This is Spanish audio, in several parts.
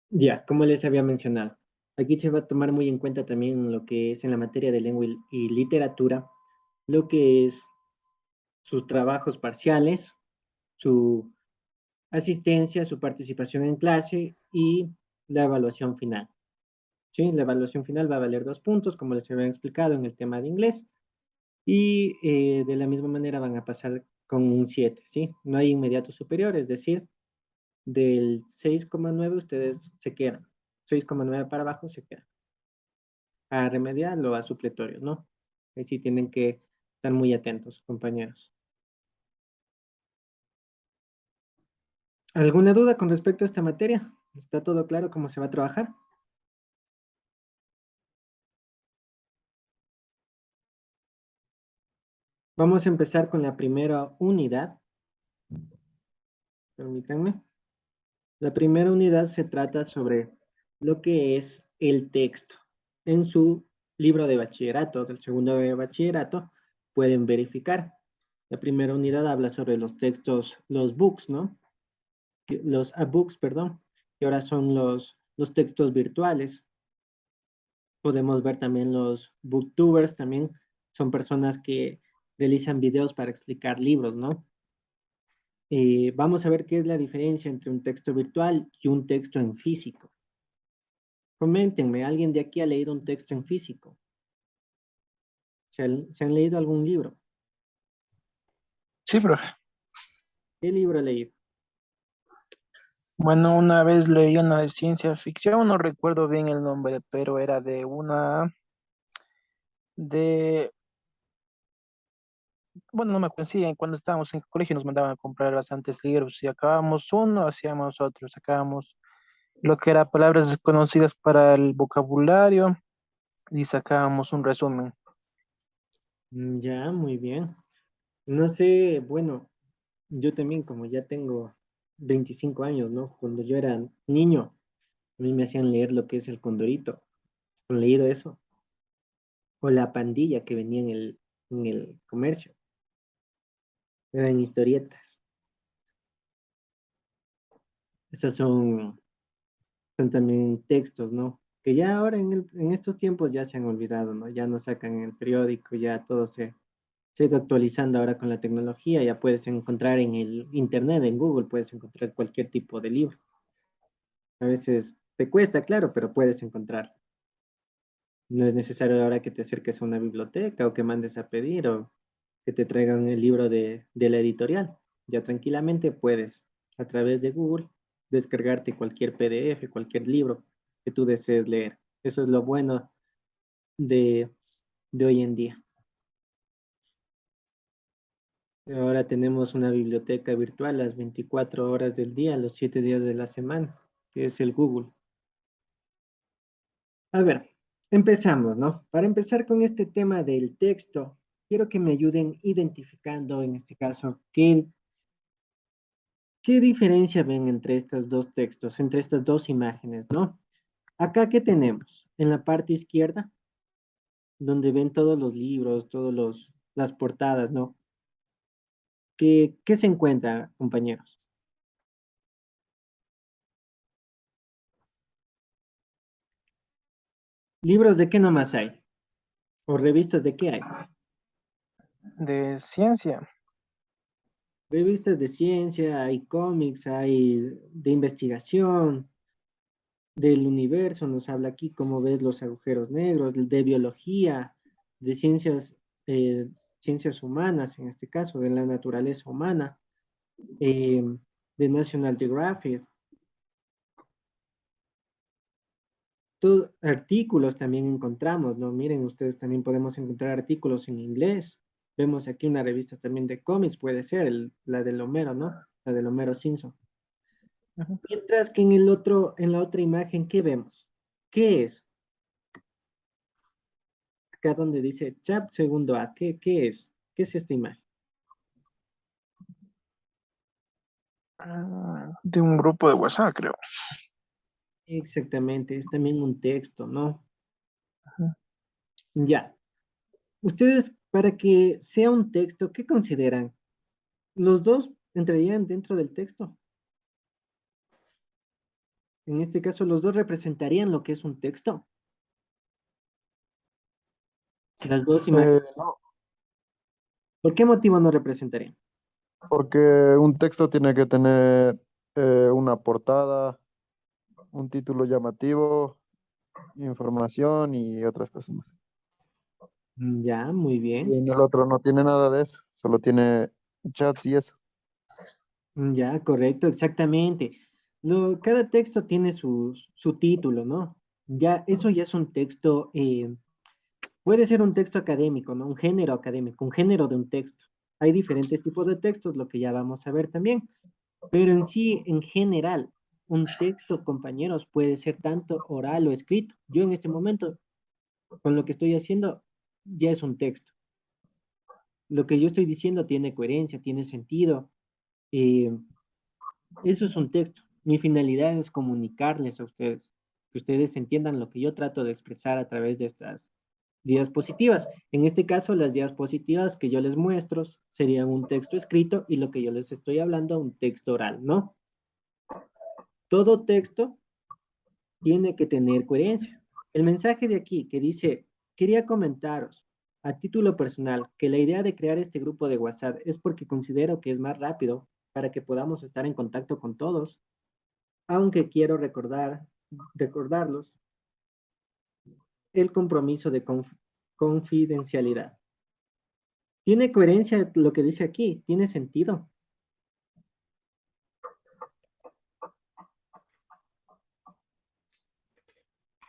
Ya, como les había mencionado, aquí se va a tomar muy en cuenta también lo que es en la materia de lengua y literatura, lo que es sus trabajos parciales, su asistencia, su participación en clase y la evaluación final. ¿Sí? La evaluación final va a valer 2 puntos, como les había explicado en el tema de inglés, y de la misma manera van a pasar con un 7, ¿sí? No hay inmediato superior, es decir, del 6,9 ustedes se quedan, 6,9 para abajo se quedan. A remedial o a supletorio, ¿no? Ahí sí tienen que estar muy atentos, compañeros. ¿Alguna duda con respecto a esta materia? ¿Está todo claro cómo se va a trabajar? Vamos a empezar con la primera unidad. Permítanme. La primera unidad se trata sobre lo que es el texto. En su libro de bachillerato, del segundo de bachillerato, pueden verificar. La primera unidad habla sobre los textos, los books, ¿no? Los books, perdón, que ahora son los textos virtuales. Podemos ver también los booktubers, también son personas que realizan videos para explicar libros, ¿no? Vamos a ver qué es la diferencia entre un texto virtual y un texto en físico. Coméntenme, ¿alguien de aquí ha leído un texto en físico? ¿Se han leído algún libro? Sí, profe. ¿Qué libro ha leído? Bueno, una vez leí una de ciencia ficción, no recuerdo bien el nombre, pero era de una, de, bueno, no me acuerdo, sí, cuando estábamos en el colegio nos mandaban a comprar bastantes libros. Si acabábamos uno, hacíamos otro, sacábamos lo que era palabras desconocidas para el vocabulario y sacábamos un resumen. Ya, muy bien. No sé, bueno, yo también, como ya tengo 25 años, ¿no? Cuando yo era niño, a mí me hacían leer lo que es el Condorito. ¿Han leído eso? O la pandilla que venía en el comercio. Eran historietas. Esas son también textos, ¿no? Que ya ahora en estos tiempos ya se han olvidado, ¿no? Ya no sacan en el periódico, ya todo se ha ido actualizando ahora con la tecnología, ya puedes encontrar en el internet, en Google, puedes encontrar cualquier tipo de libro. A veces te cuesta, claro, pero puedes encontrar. No es necesario ahora que te acerques a una biblioteca o que mandes a pedir o que te traigan el libro de la editorial. Ya tranquilamente puedes, a través de Google, descargarte cualquier PDF, cualquier libro que tú desees leer. Eso es lo bueno de, de hoy en día. Ahora tenemos una biblioteca virtual las 24 horas del día, los 7 días de la semana, que es el Google. A ver, empezamos, ¿no? Para empezar con este tema del texto, quiero que me ayuden identificando, en este caso, qué diferencia ven entre estos dos textos, entre estas dos imágenes, ¿no? Acá, ¿qué tenemos? En la parte izquierda, donde ven todos los libros, las portadas, ¿no? ¿Qué se encuentra, compañeros? ¿Libros de qué nomás hay? ¿O revistas de qué hay? De ciencia. Revistas de ciencia, hay cómics, hay de investigación, del universo, nos habla aquí, cómo ves los agujeros negros, de biología, de ciencias humanas, en este caso, de la naturaleza humana, eh, de National Geographic. Artículos también encontramos, ¿no? Miren, ustedes también podemos encontrar artículos en inglés. Vemos aquí una revista también de cómics, puede ser, la del Homero, ¿no? La del Homero Simpson. Ujú. Mientras que en la otra imagen, ¿qué vemos? ¿Qué es? Acá donde dice chat segundo A, ¿qué es? ¿Qué es esta imagen? De un grupo de WhatsApp, creo. Exactamente, es también un texto, ¿no? Ujú. Ya. Ustedes, para que sea un texto, ¿qué consideran? ¿Los dos entrarían dentro del texto? En este caso, los dos representarían lo que es un texto. Las dos imágenes. No, ¿Por qué motivo no representarían? porque un texto tiene que tener una portada, un título llamativo, información y otras cosas más. Ya, muy Y bien. en el otro no tiene nada de eso, solo tiene chats y eso. Ya, correcto, exactamente. Cada texto tiene su título, ¿no? Ya, eso ya es un texto, puede ser un texto académico, ¿no? Un género académico, un género de un texto. Hay diferentes tipos de textos, lo que ya vamos a ver también. Pero en sí, en general, un texto, compañeros, puede ser tanto oral o escrito. Yo en este momento, con lo que estoy haciendo, ya es un texto. Lo que yo estoy diciendo tiene coherencia, tiene sentido. eh, Eso es un texto. Mi finalidad es comunicarles a ustedes, que ustedes entiendan lo que yo trato de expresar a través de estas diapositivas. En este caso, las diapositivas que yo les muestro serían un texto escrito y lo que yo les estoy hablando, un texto oral, ¿no? Todo texto tiene que tener coherencia. El mensaje de aquí que dice, quería comentaros a título personal que la idea de crear este grupo de WhatsApp es porque considero que es más rápido para que podamos estar en contacto con todos, aunque quiero recordarlos el compromiso de confidencialidad. ¿Tiene coherencia lo que dice aquí? ¿Tiene sentido?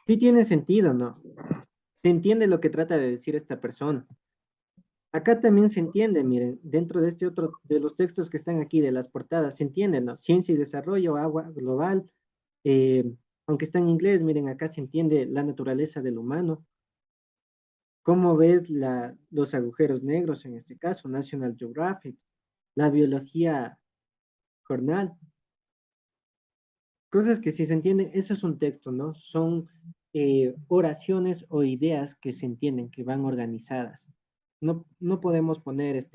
Sí tiene sentido, ¿no? Se entiende lo que trata de decir esta persona. Acá también se entiende, miren, dentro de este otro, de los textos que están aquí, de las portadas, se entiende, ¿no? Ciencia y desarrollo, agua global, eh, aunque está en inglés, miren, acá se entiende la naturaleza del humano. ¿Cómo ves los agujeros negros en este caso? National Geographic, la biología jornal, cosas que si se entienden, eso es un texto, ¿no? Son oraciones o ideas que se entienden, que van organizadas. No podemos poner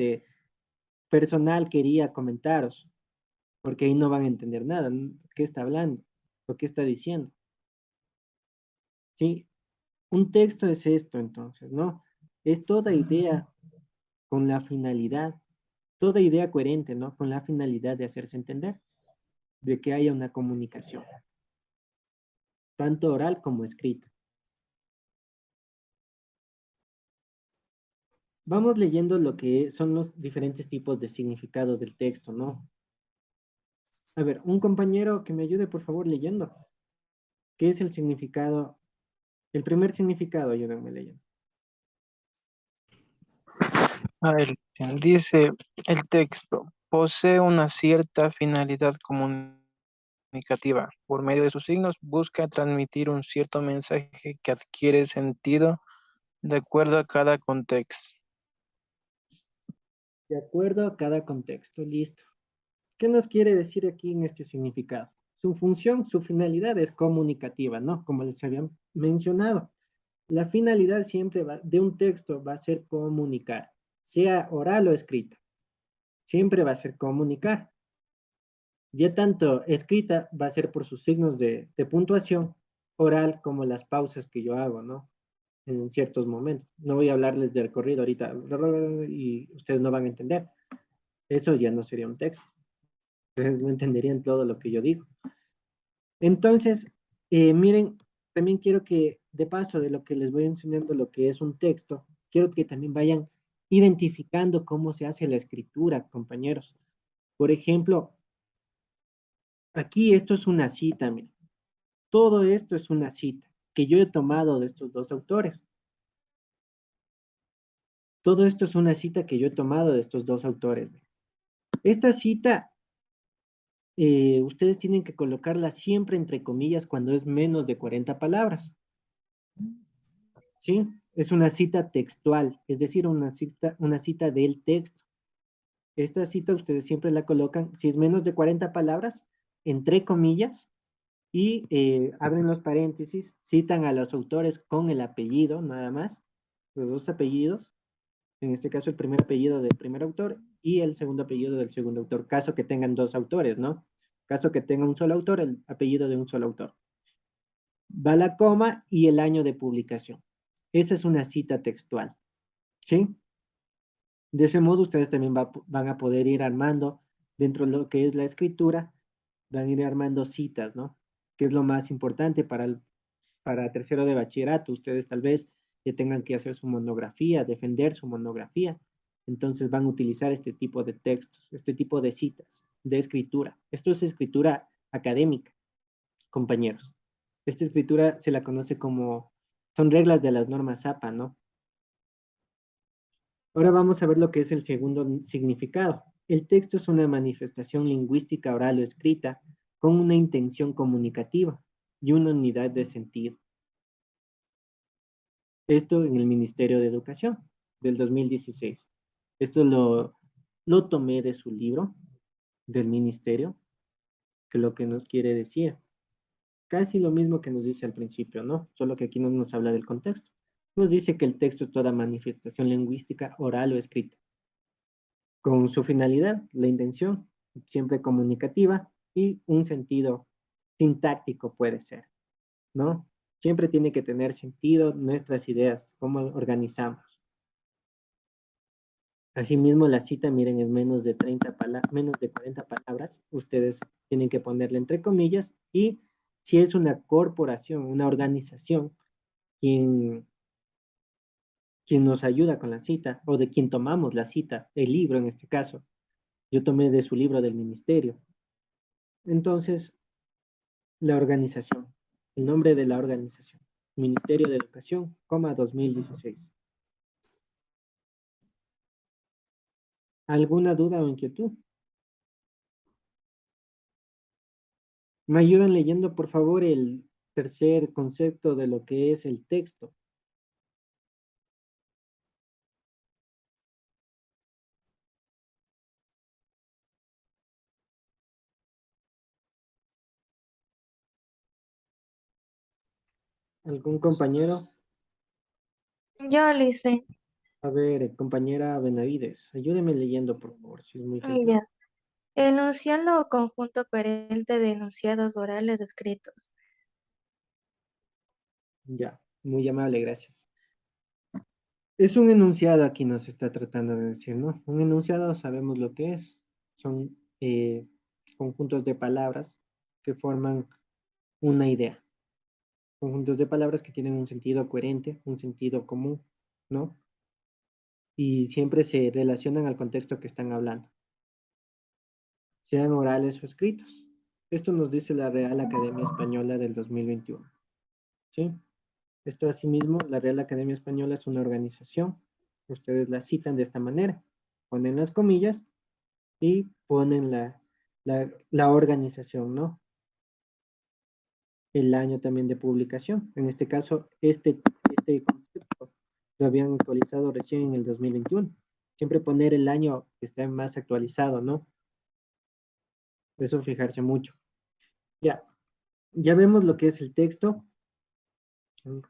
personal quería comentaros, porque ahí no van a entender nada. ¿Qué está hablando? ¿O qué está diciendo? ¿Sí? Un texto es esto, entonces, ¿no? Es toda idea con la finalidad, toda idea coherente, ¿no? Con la finalidad de hacerse entender, de que haya una comunicación, tanto oral como escrita. Vamos leyendo lo que son los diferentes tipos de significado del texto, ¿no? A ver, un compañero que me ayude, por favor, leyendo. ¿Qué es el significado? El primer significado, ayúdenme leyendo. A ver, dice el texto, posee una cierta finalidad comunicativa. Por medio de sus signos, busca transmitir un cierto mensaje que adquiere sentido de acuerdo a cada contexto. De acuerdo a cada contexto, listo. ¿Qué nos quiere decir aquí en este significado? Su función, su finalidad es comunicativa, ¿no? Como les había mencionado. La finalidad siempre de un texto va a ser comunicar, sea oral o escrita. Siempre va a ser comunicar. Ya tanto escrita va a ser por sus signos de puntuación, oral como las pausas que yo hago, ¿no? En ciertos momentos. No voy a hablarles del corrido ahorita y ustedes no van a entender. Eso ya no sería un texto. Entonces no entenderían todo lo que yo digo. Entonces, miren, también quiero que, de paso de lo que les voy enseñando lo que es un texto, quiero que también vayan identificando cómo se hace la escritura, compañeros. Por ejemplo, aquí esto es una cita, miren. Todo esto es una cita que yo he tomado de estos dos autores. Todo esto es una cita que yo he tomado de estos dos autores. Esta cita, ustedes tienen que colocarla siempre entre comillas cuando es menos de 40 palabras. ¿Sí? Es una cita textual, es decir, una cita del texto. Esta cita ustedes siempre la colocan, si es menos de 40 palabras, entre comillas, y abren los paréntesis, citan a los autores con el apellido, nada más, los dos apellidos, en este caso el primer apellido del primer autor y el segundo apellido del segundo autor, caso que tengan dos autores, ¿no? Caso que tenga un solo autor, el apellido de un solo autor. Va la coma y el año de publicación. Esa es una cita textual, ¿sí? De ese modo ustedes también van a poder ir armando dentro de lo que es la escritura, van a ir armando citas, ¿no? Que es lo más importante para tercero de bachillerato. Ustedes tal vez ya tengan que hacer su monografía, defender su monografía. Entonces van a utilizar este tipo de textos, este tipo de citas, de escritura. Esto es escritura académica, compañeros. Esta escritura se la conoce como, son reglas de las normas APA, ¿no? Ahora vamos a ver lo que es el segundo significado. El texto es una manifestación lingüística oral o escrita con una intención comunicativa y una unidad de sentido. Esto en el Ministerio de Educación del 2016. Esto lo tomé de su libro del ministerio, que lo que nos quiere decir. Casi lo mismo que nos dice al principio, ¿no? Solo que aquí no nos habla del contexto. Nos dice que el texto es toda manifestación lingüística oral o escrita con su finalidad, la intención, siempre comunicativa y un sentido sintáctico puede ser, ¿no? Siempre tiene que tener sentido nuestras ideas, cómo organizamos. Asimismo, la cita, miren, es menos de 40 palabras. Ustedes tienen que ponerle entre comillas y si es una corporación, una organización, quien, quien nos ayuda con la cita o de quien tomamos la cita, el libro en este caso. Yo tomé de su libro del ministerio. Entonces, la organización, el nombre de la organización, Ministerio de Educación, 2016. ¿Alguna duda o inquietud? Me ayudan leyendo, por favor, el tercer concepto de lo que es el texto. ¿Algún compañero? Yo le hice. A ver, compañera Benavides, ayúdeme leyendo, por favor, si es muy gentil. Ya. Enunciando o conjunto coherente de enunciados orales escritos. Ya, muy amable, gracias. Es un enunciado aquí nos está tratando de decir, ¿no? Un enunciado sabemos lo que es. Son conjuntos de palabras que forman una idea. Conjuntos de palabras que tienen un sentido coherente, un sentido común, ¿no? Y siempre se relacionan al contexto que están hablando, sean orales o escritos. Esto nos dice la Real Academia Española del 2021, ¿sí? Esto asimismo, la Real Academia Española es una organización, ustedes la citan de esta manera, ponen las comillas y ponen la organización, ¿no? El año también de publicación. En este caso, este concepto lo habían actualizado recién en el 2021. Siempre poner el año que esté más actualizado, ¿no? Eso fijarse mucho. Ya, ya vemos lo que es el texto.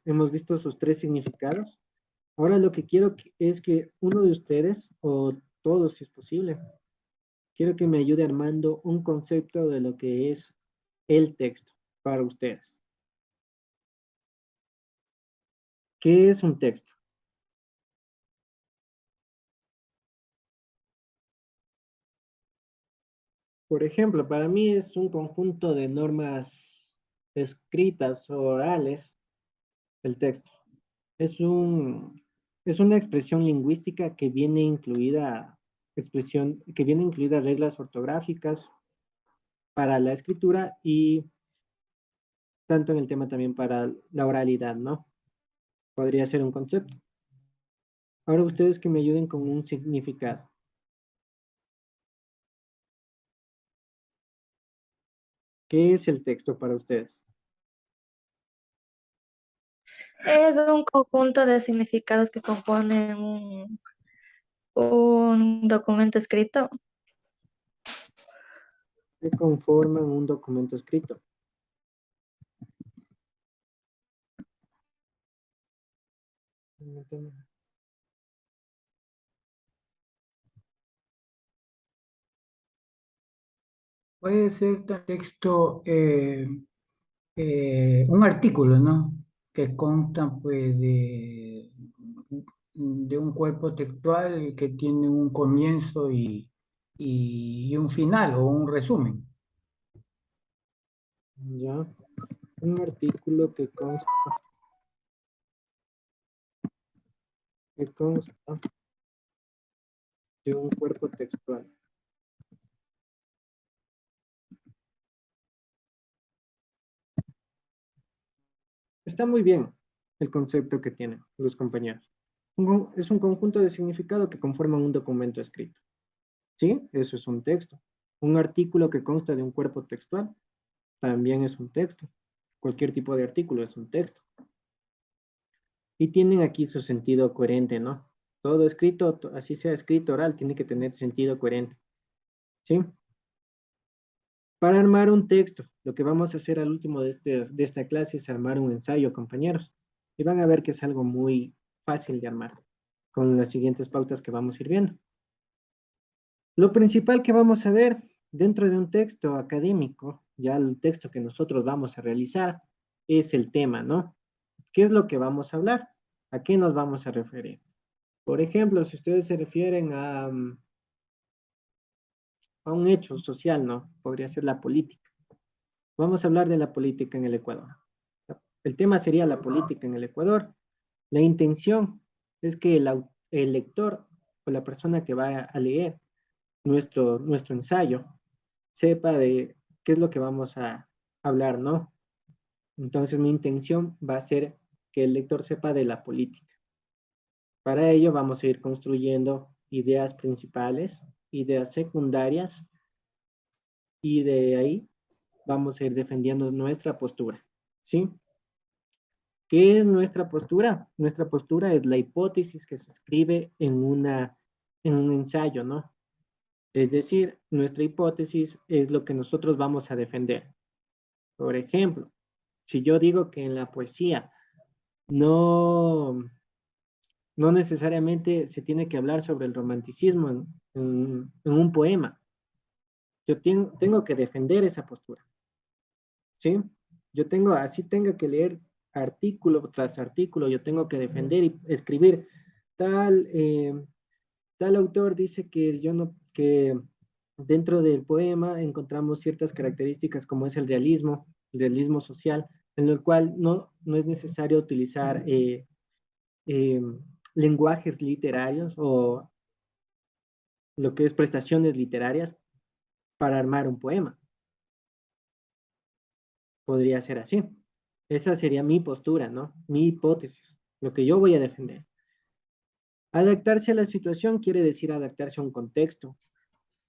Hemos visto sus tres significados. Ahora lo que quiero es que uno de ustedes, o todos si es posible, quiero que me ayude armando un concepto de lo que es el texto para ustedes. ¿Qué es un texto? Por ejemplo, para mí es un conjunto de normas escritas o orales, el texto. Es es una expresión lingüística que viene incluida, que viene incluida reglas ortográficas para la escritura y tanto en el tema también para la oralidad, ¿no? Podría ser un concepto. Ahora ustedes que me ayuden con un significado. ¿Qué es el texto para ustedes? Es un conjunto de significados que componen un documento escrito. ¿Qué conforman un documento escrito? Puede ser texto, un artículo, ¿no? Que consta pues de un cuerpo textual que tiene un comienzo y un final o un resumen. Ya, un artículo que consta de un cuerpo textual. Está muy bien el concepto que tienen los compañeros. Es un conjunto de significado que conforman un documento escrito. ¿Sí? Eso es un texto. Un artículo que consta de un cuerpo textual también es un texto. Cualquier tipo de artículo es un texto. Y tienen aquí su sentido coherente, ¿no? Todo escrito, así sea escrito oral, tiene que tener sentido coherente. ¿Sí? Para armar un texto, lo que vamos a hacer al último de esta clase es armar un ensayo, compañeros. Y van a ver que es algo muy fácil de armar, con las siguientes pautas que vamos a ir viendo. Lo principal que vamos a ver dentro de un texto académico, ya el texto que nosotros vamos a realizar, es el tema, ¿no? ¿Qué es lo que vamos a hablar? ¿A qué nos vamos a referir? Por ejemplo, si ustedes se refieren a un hecho social, ¿no? Podría ser la política. Vamos a hablar de la política en el Ecuador. El tema sería la política en el Ecuador. La intención es que el lector o la persona que va a leer nuestro ensayo sepa de qué es lo que vamos a hablar, ¿no? Entonces mi intención va a ser que el lector sepa de la política. Para ello vamos a ir construyendo ideas principales, ideas secundarias y de ahí vamos a ir defendiendo nuestra postura, ¿sí? ¿Qué es nuestra postura? Nuestra postura es la hipótesis que se escribe en un ensayo, ¿no? Es decir, nuestra hipótesis es lo que nosotros vamos a defender. Por ejemplo, si yo digo que en la poesía no, no necesariamente se tiene que hablar sobre el romanticismo en un poema, yo tengo que defender esa postura, ¿sí? Yo tengo, así tenga que leer artículo tras artículo, yo tengo que defender y escribir tal, tal autor dice que yo no, que dentro del poema encontramos ciertas características como es el realismo social, en el cual no es necesario utilizar eh, lenguajes literarios o lo que es prestaciones literarias para armar un poema. Podría ser así. Esa sería mi postura, ¿no? Mi hipótesis, lo que yo voy a defender. Adaptarse a la situación quiere decir adaptarse a un contexto,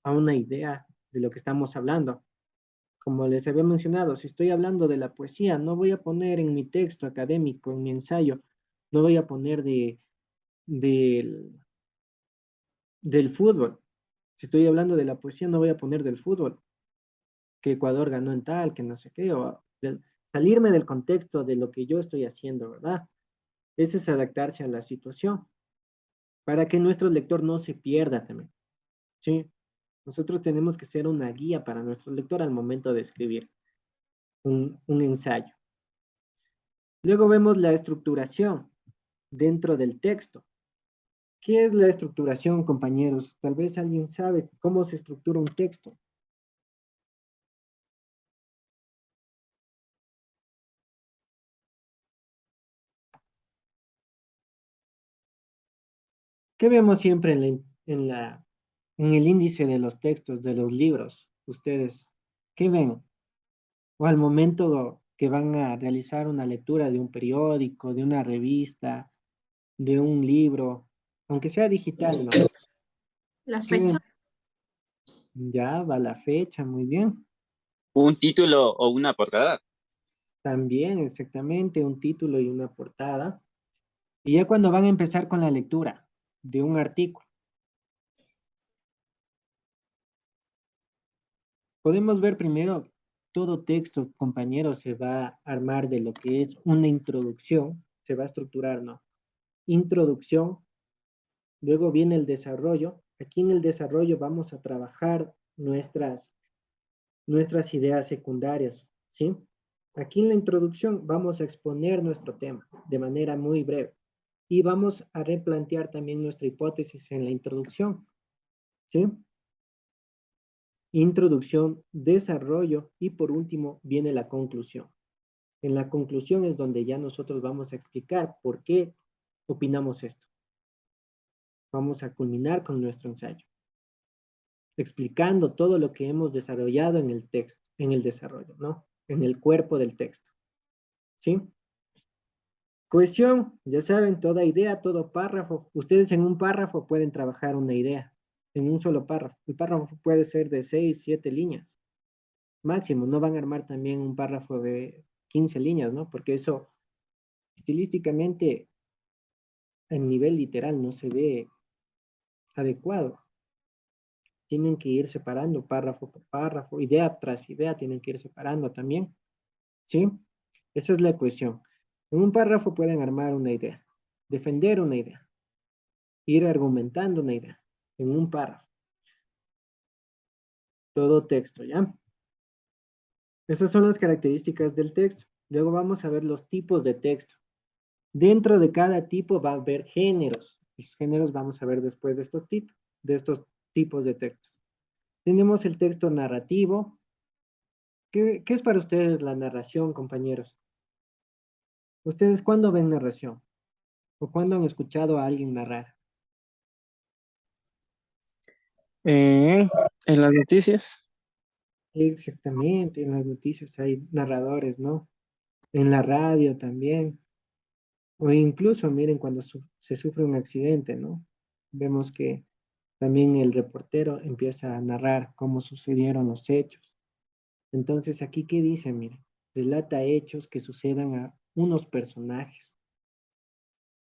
a una idea de lo que estamos hablando. Como les había mencionado, si estoy hablando de la poesía, no voy a poner en mi texto académico, en mi ensayo, no voy a poner del, del fútbol. Si estoy hablando de la poesía, no voy a poner del fútbol, que Ecuador ganó en tal, que no sé qué, salirme del contexto de lo que yo estoy haciendo, ¿verdad? Ese es adaptarse a la situación, para que nuestro lector no se pierda también, ¿sí? Nosotros tenemos que ser una guía para nuestro lector al momento de escribir un ensayo. Luego vemos la estructuración dentro del texto. ¿Qué es la estructuración, compañeros? Tal vez alguien sabe cómo se estructura un texto. ¿Qué vemos siempre en el índice de los textos, de los libros? Ustedes, ¿qué ven? O al momento que van a realizar una lectura de un periódico, de una revista, de un libro, aunque sea digital, ¿no? La ¿Qué fecha. ven? Ya va la fecha, muy bien. Un título o una portada. También exactamente un título y una portada. Y ya cuando van a empezar con la lectura de un artículo, podemos ver primero todo texto, compañeros, se va a armar de lo que es una introducción, se va a estructurar, ¿no? Introducción, luego viene el desarrollo. Aquí en el desarrollo vamos a trabajar nuestras ideas secundarias, ¿sí? Aquí en la introducción vamos a exponer nuestro tema de manera muy breve y vamos a replantear también nuestra hipótesis en la introducción, ¿sí? Introducción, desarrollo y por último viene la conclusión. En la conclusión es donde ya nosotros vamos a explicar por qué opinamos esto. Vamos a culminar con nuestro ensayo, explicando todo lo que hemos desarrollado en el texto, en el desarrollo, ¿no? En el cuerpo del texto, ¿sí? Cohesión, ya saben, toda idea, todo párrafo. Ustedes en un párrafo pueden trabajar una idea, en un solo párrafo. El párrafo puede ser de 6, 7 líneas, máximo. No van a armar también un párrafo de 15 líneas, ¿no? Porque eso estilísticamente en nivel literal no se ve adecuado. Tienen que ir separando párrafo por párrafo, idea tras idea, tienen que ir separando también, ¿sí? Esa es la cohesión. En un párrafo pueden armar una idea, defender una idea, ir argumentando una idea en un párrafo. Todo texto, ¿ya? Esas son las características del texto. Luego vamos a ver los tipos de texto. Dentro de cada tipo va a haber géneros. Los géneros vamos a ver después de estos tipos de textos. Tenemos el texto narrativo. ¿Qué es para ustedes la narración, compañeros? ¿Ustedes cuándo ven narración? ¿O cuándo han escuchado a alguien narrar? En las noticias. Exactamente, en las noticias hay narradores, ¿no? En la radio también. O incluso, miren, cuando se sufre un accidente, ¿no? Vemos que también el reportero empieza a narrar cómo sucedieron los hechos. Entonces, aquí, ¿qué dice? Miren, relata hechos que sucedan a unos personajes.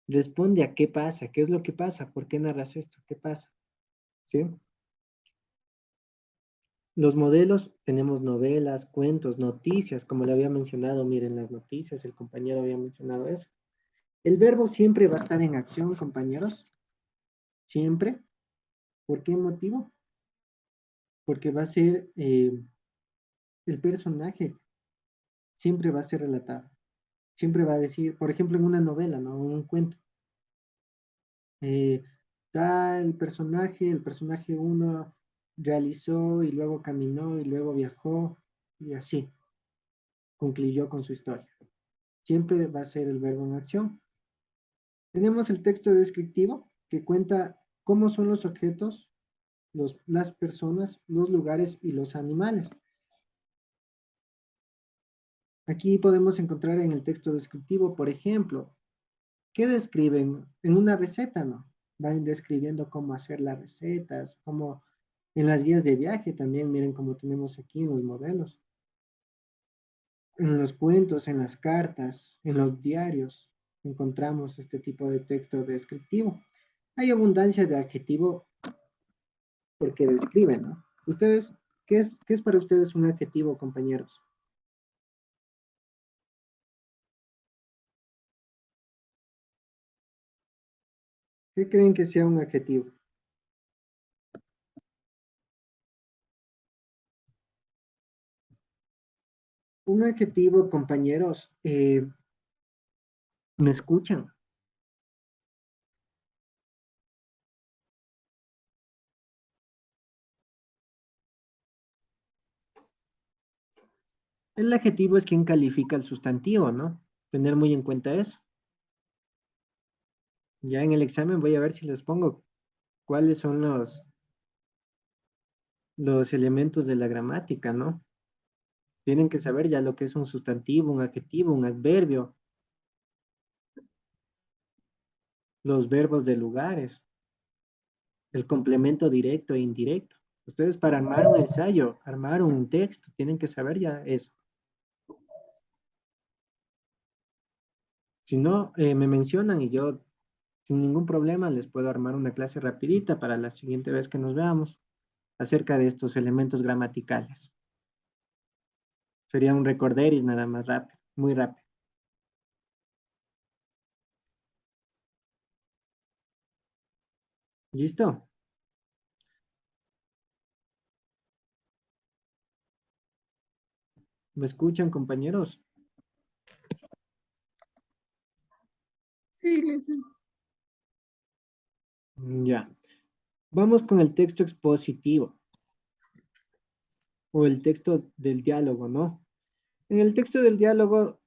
Responde a qué pasa, qué es lo que pasa, por qué narras esto, qué pasa, ¿sí? Los modelos, tenemos novelas, cuentos, noticias, como le había mencionado, miren las noticias, el compañero había mencionado eso. El verbo siempre va a estar en acción, compañeros, siempre. ¿Por qué motivo? Porque va a ser el personaje, siempre va a ser relatado, siempre va a decir, por ejemplo, en una novela, ¿no? Un cuento. Da el personaje uno realizó y luego caminó y luego viajó y así concluyó con su historia. Siempre va a ser el verbo en acción. Tenemos el texto descriptivo que cuenta cómo son los objetos, las personas, los lugares y los animales. Aquí podemos encontrar en el texto descriptivo, por ejemplo, ¿qué describen? En una receta, ¿no? Van describiendo cómo hacer las recetas, cómo en las guías de viaje también, miren cómo tenemos aquí en los modelos, en los cuentos, en las cartas, en los diarios, encontramos este tipo de texto descriptivo. Hay abundancia de adjetivo porque describen, ¿no? Ustedes, ¿qué es para ustedes un adjetivo, compañeros? ¿Qué creen que sea un adjetivo? Un adjetivo, compañeros, ¿me escuchan? El adjetivo es quien califica el sustantivo, ¿no? Tener muy en cuenta eso. Ya en el examen voy a ver si les pongo cuáles son los elementos de la gramática, ¿no? Tienen que saber ya lo que es un sustantivo, un adjetivo, un adverbio, los verbos de lugares, el complemento directo e indirecto. Ustedes para armar un ensayo, armar un texto, tienen que saber ya eso. Si no, me mencionan y yo sin ningún problema les puedo armar una clase rapidita para la siguiente vez que nos veamos acerca de estos elementos gramaticales. Sería un recorderis nada más rápido, muy rápido. ¿Listo? ¿Me escuchan, compañeros? Sí, listo. Ya. Vamos con el texto expositivo o el texto del diálogo, ¿no? En el texto del diálogo,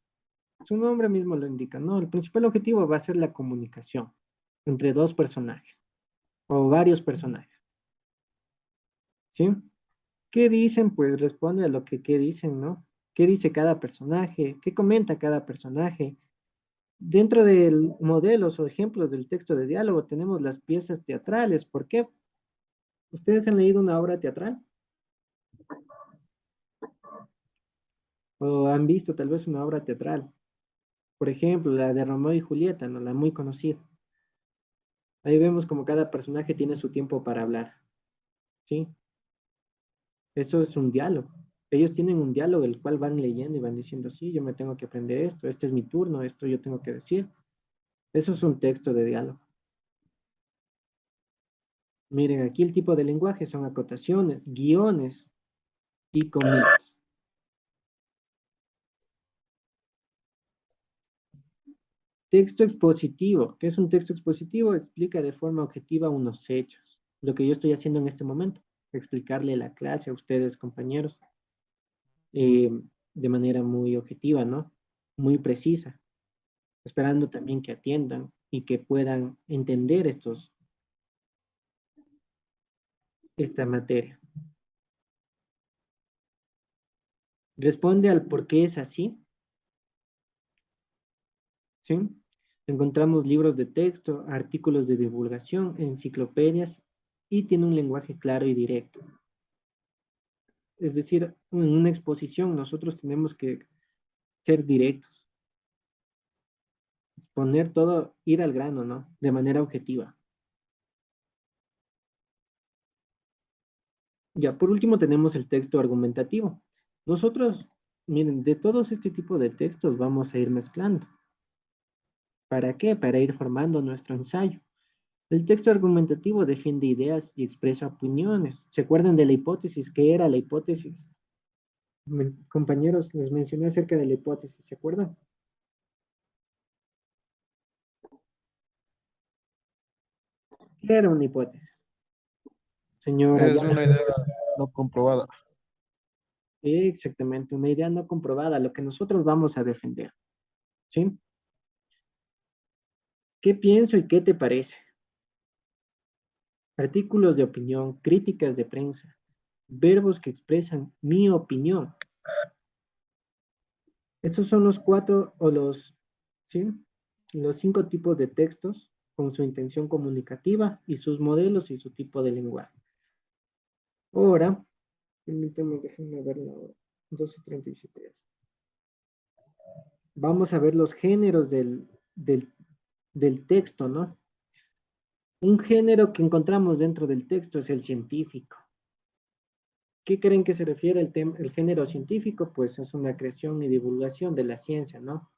su nombre mismo lo indica, ¿no? El principal objetivo va a ser la comunicación entre dos personajes o varios personajes, ¿sí? ¿Qué dicen? Pues responde a lo que qué dicen, ¿no? ¿Qué dice cada personaje? ¿Qué comenta cada personaje? Dentro de modelos o ejemplos del texto de diálogo tenemos las piezas teatrales. ¿Por qué? ¿Ustedes han leído una obra teatral? ¿O han visto tal vez una obra teatral? Por ejemplo, la de Romeo y Julieta, ¿no? La muy conocida. Ahí vemos como cada personaje tiene su tiempo para hablar, ¿sí? Eso es un diálogo. Ellos tienen un diálogo el cual van leyendo y van diciendo, sí, yo me tengo que aprender esto, este es mi turno, esto yo tengo que decir. Eso es un texto de diálogo. Miren, aquí el tipo de lenguaje son acotaciones, guiones y comillas. Texto expositivo. ¿Qué es un texto expositivo? Explica de forma objetiva unos hechos. Lo que yo estoy haciendo en este momento, explicarle la clase a ustedes, compañeros, eh, de manera muy objetiva, ¿no? Muy precisa, esperando también que atiendan y que puedan entender esta materia. Responde al por qué es así, ¿sí? Encontramos libros de texto, artículos de divulgación, enciclopedias y tiene un lenguaje claro y directo. Es decir, en una exposición nosotros tenemos que ser directos, poner todo, ir al grano, ¿no? De manera objetiva. Ya, por último tenemos el texto argumentativo. Nosotros, miren, de todos este tipo de textos vamos a ir mezclando. ¿Para qué? Para ir formando nuestro ensayo. El texto argumentativo defiende ideas y expresa opiniones. ¿Se acuerdan de la hipótesis? ¿Qué era la hipótesis? Compañeros, les mencioné acerca de la hipótesis, ¿se acuerdan? ¿Qué era una hipótesis? Señora, Es una idea no comprobada. exactamente, una idea no comprobada, lo que nosotros vamos a defender, ¿sí? ¿Qué pienso y qué te parece? Artículos de opinión, críticas de prensa, verbos que expresan mi opinión. Estos son los cuatro o ¿sí? Los cinco tipos de textos con su intención comunicativa y sus modelos y su tipo de lenguaje. Ahora, permítanme, déjenme ver la hora, 12:37 ya. Vamos a ver los géneros del texto, ¿no? Un género que encontramos dentro del texto es el científico. ¿Qué creen que se refiere el género científico? Pues es una creación y divulgación de la ciencia, ¿no?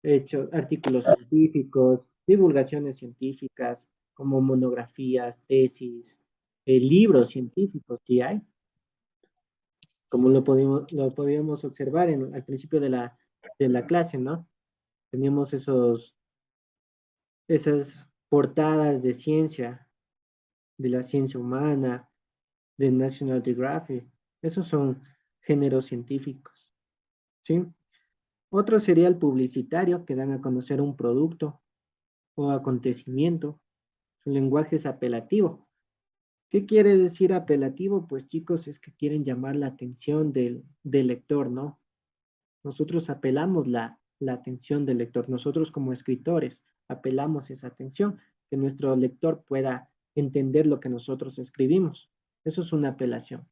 Hechos, artículos científicos, divulgaciones científicas, como monografías, tesis, libros científicos, ¿sí hay? Como lo podíamos observar al principio de la clase, ¿no? Teníamos esas portadas de ciencia, de la ciencia humana, de National Geographic. Esos son géneros científicos, ¿sí? Otro sería el publicitario, que dan a conocer un producto o acontecimiento. Su lenguaje es apelativo. ¿Qué quiere decir apelativo? Pues chicos, es que quieren llamar la atención del lector, ¿no? Nosotros apelamos la atención del lector. Nosotros como escritores apelamos esa atención, que nuestro lector pueda entender lo que nosotros escribimos. Eso es una apelación,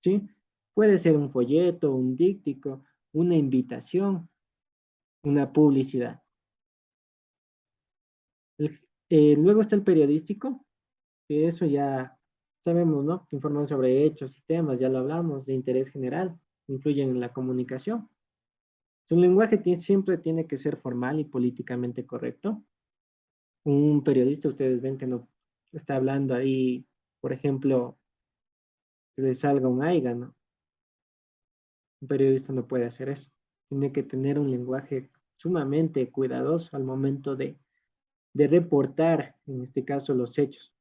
¿sí? Puede ser un folleto, un díptico, una invitación, una publicidad. Luego está el periodístico, que eso ya sabemos, ¿no? Informan sobre hechos y temas, ya lo hablamos, de interés general, influyen en la comunicación. Su lenguaje siempre tiene que ser formal y políticamente correcto. Un periodista, ustedes ven que no está hablando ahí, por ejemplo, que le salga un aiga, ¿no? Un periodista no puede hacer eso. Tiene que tener un lenguaje sumamente cuidadoso al momento de reportar, en este caso, los hechos.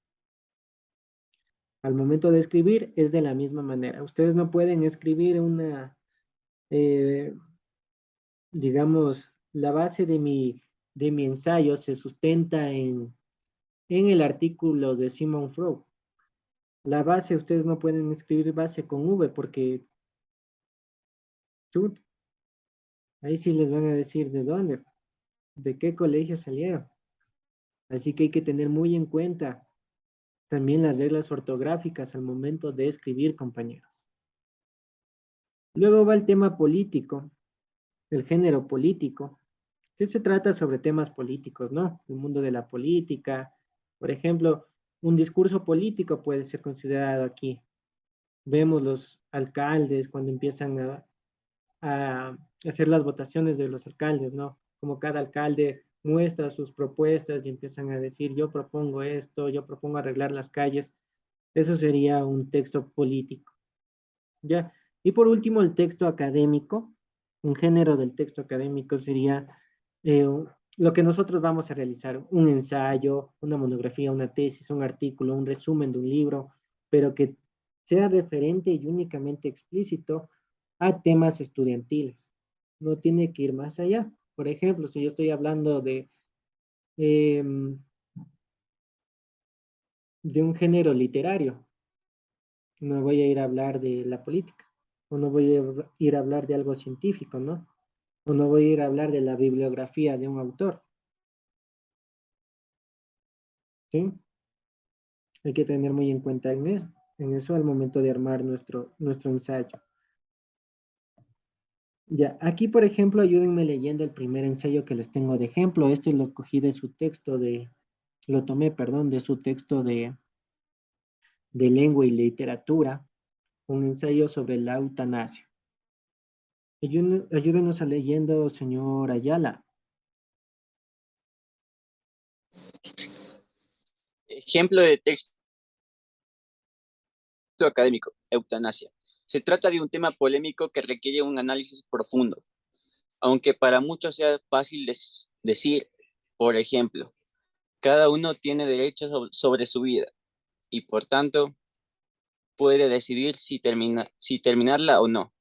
Al momento de escribir es de la misma manera. Ustedes no pueden escribir eh, digamos, la base de mi ensayo se sustenta en el artículo de Simon Freud. La base, ustedes no pueden escribir base con V porque chut, ahí sí les van a decir de dónde, de qué colegio salieron. Así que hay que tener muy en cuenta también las reglas ortográficas al momento de escribir, compañeros. Luego va el tema político, el género político, que se trata sobre temas políticos, ¿no? El mundo de la política, por ejemplo, un discurso político puede ser considerado aquí. Vemos los alcaldes cuando empiezan a hacer las votaciones de los alcaldes, ¿no? Como cada alcalde muestra sus propuestas y empiezan a decir, yo propongo esto, yo propongo arreglar las calles. Eso sería un texto político, ¿ya? Y por último, el texto académico. Un género del texto académico sería eh, lo que nosotros vamos a realizar, un ensayo, una monografía, una tesis, un artículo, un resumen de un libro, pero que sea referente y únicamente explícito a temas estudiantiles. No tiene que ir más allá. Por ejemplo, si yo estoy hablando em, de un género literario, no voy a ir a hablar de la política, o no voy a ir a hablar de algo científico, ¿no? O no voy a ir a hablar de la bibliografía de un autor, ¿sí? Hay que tener muy en cuenta en eso al momento de armar nuestro ensayo. Ya, aquí por ejemplo, ayúdenme leyendo el primer ensayo que les tengo de ejemplo. Este lo cogí de su texto lo tomé, perdón, de su texto de lengua y literatura, un ensayo sobre la eutanasia. Ayúdenos a leyendo, señor Ayala. Ejemplo de texto académico, eutanasia. Se trata de un tema polémico que requiere un análisis profundo, aunque para muchos sea fácil decir, por ejemplo, cada uno tiene derecho sobre su vida y por tanto puede decidir si terminarla o no.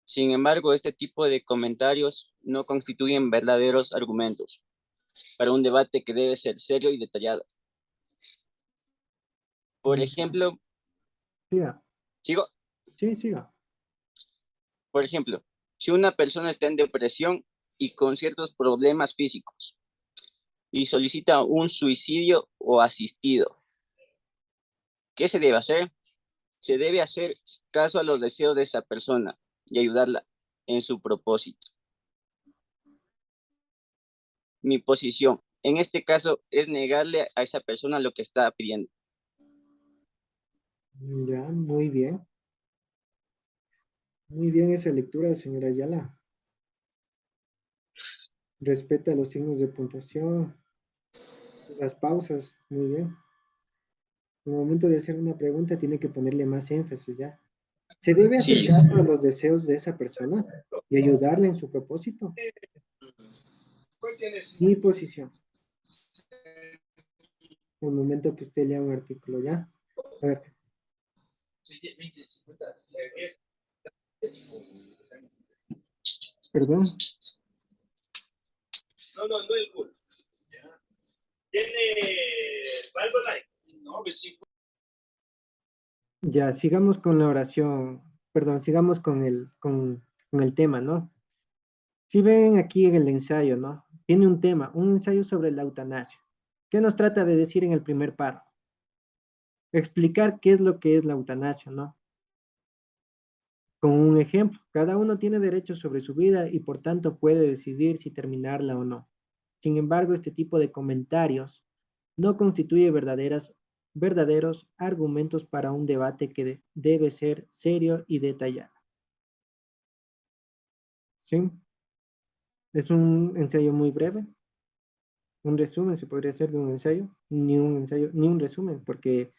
Sin embargo, este tipo de comentarios no constituyen verdaderos argumentos para un debate que debe ser serio y detallado. Por ejemplo, Siga. sigo, Sí, siga. por ejemplo, si una persona está en depresión y con ciertos problemas físicos y solicita un suicidio o asistido, ¿qué se debe hacer? Se debe hacer caso a los deseos de esa persona y ayudarla en su propósito. Mi posición en este caso es negarle a esa persona lo que está pidiendo. Ya, muy bien. Muy bien esa lectura, señora Ayala. Respeta los signos de puntuación, las pausas, muy bien. En el momento de hacer una pregunta tiene que ponerle más énfasis ya. ¿Se debe hacer Sí, caso a los deseos de esa persona y ayudarle en su propósito? Mi posición. En el momento que usted lea un artículo ya. A ver. Perdón. No, no, no el culo. ¿Tiene algo like? No, pues sí. Ya, sigamos con la oración. Perdón, sigamos con el tema, ¿no? Si ven aquí en el ensayo, ¿no? Tiene un tema, un ensayo sobre la eutanasia. ¿Qué nos trata de decir en el primer párrafo? Explicar qué es lo que es la eutanasia, ¿no? Con un ejemplo, cada uno tiene derechos sobre su vida y por tanto puede decidir si terminarla o no. Sin embargo, este tipo de comentarios no constituye verdaderos argumentos para un debate que debe ser serio y detallado. ¿Sí? Es un ensayo muy breve, un resumen se podría hacer de un ensayo, ni un resumen, porque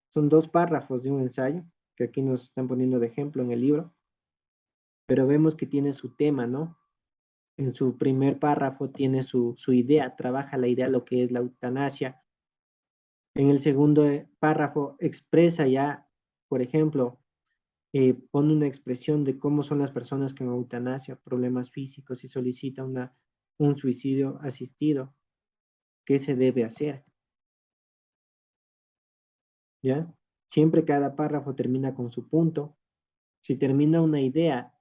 son 2 párrafos de un ensayo que aquí nos están poniendo de ejemplo en el libro. pero vemos que tiene su tema, ¿no? En su primer párrafo tiene su idea, trabaja la idea, lo que es la eutanasia. En el segundo párrafo expresa ya, por ejemplo, pone una expresión de cómo son las personas con eutanasia, problemas físicos y solicita un suicidio asistido. ¿Qué se debe hacer? ¿Ya? Siempre cada párrafo termina con su punto. Si termina una idea,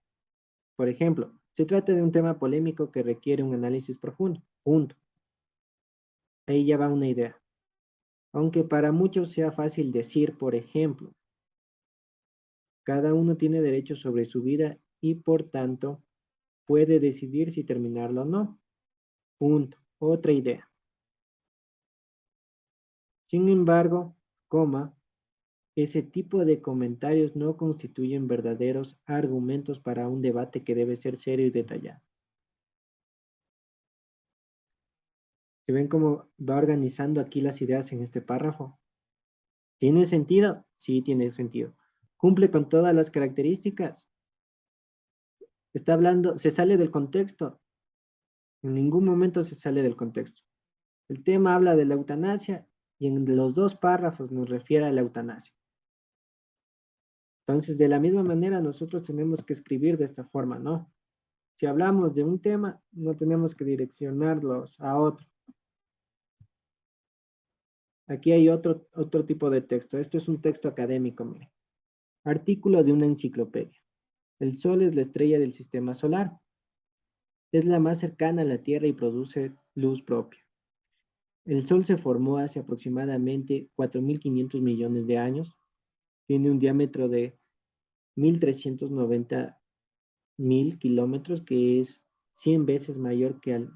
por ejemplo, se trata de un tema polémico que requiere un análisis profundo. Punto. Ahí ya va una idea. Aunque para muchos sea fácil decir, por ejemplo, cada uno tiene derecho sobre su vida y por tanto puede decidir si terminarlo o no. Punto. Otra idea. Sin embargo, coma, ese tipo de comentarios no constituyen verdaderos argumentos para un debate que debe ser serio y detallado. ¿Se ven cómo va organizando aquí las ideas en este párrafo? ¿Tiene sentido? Sí, tiene sentido. ¿Cumple con todas las características? Está hablando, se sale del contexto. En ningún momento se sale del contexto. El tema habla de la eutanasia y en los dos párrafos nos refiere a la eutanasia. Entonces, de la misma manera, nosotros tenemos que escribir de esta forma, ¿no? Si hablamos de un tema, no tenemos que direccionarlos a otro. Aquí hay otro tipo de texto. Esto es un texto académico, mire. Artículo de una enciclopedia. El Sol es la estrella del sistema solar. Es la más cercana a la Tierra y produce luz propia. El Sol se formó hace aproximadamente 4.500 millones de años. Tiene un diámetro de 1.390.000 kilómetros, que es 100 veces mayor que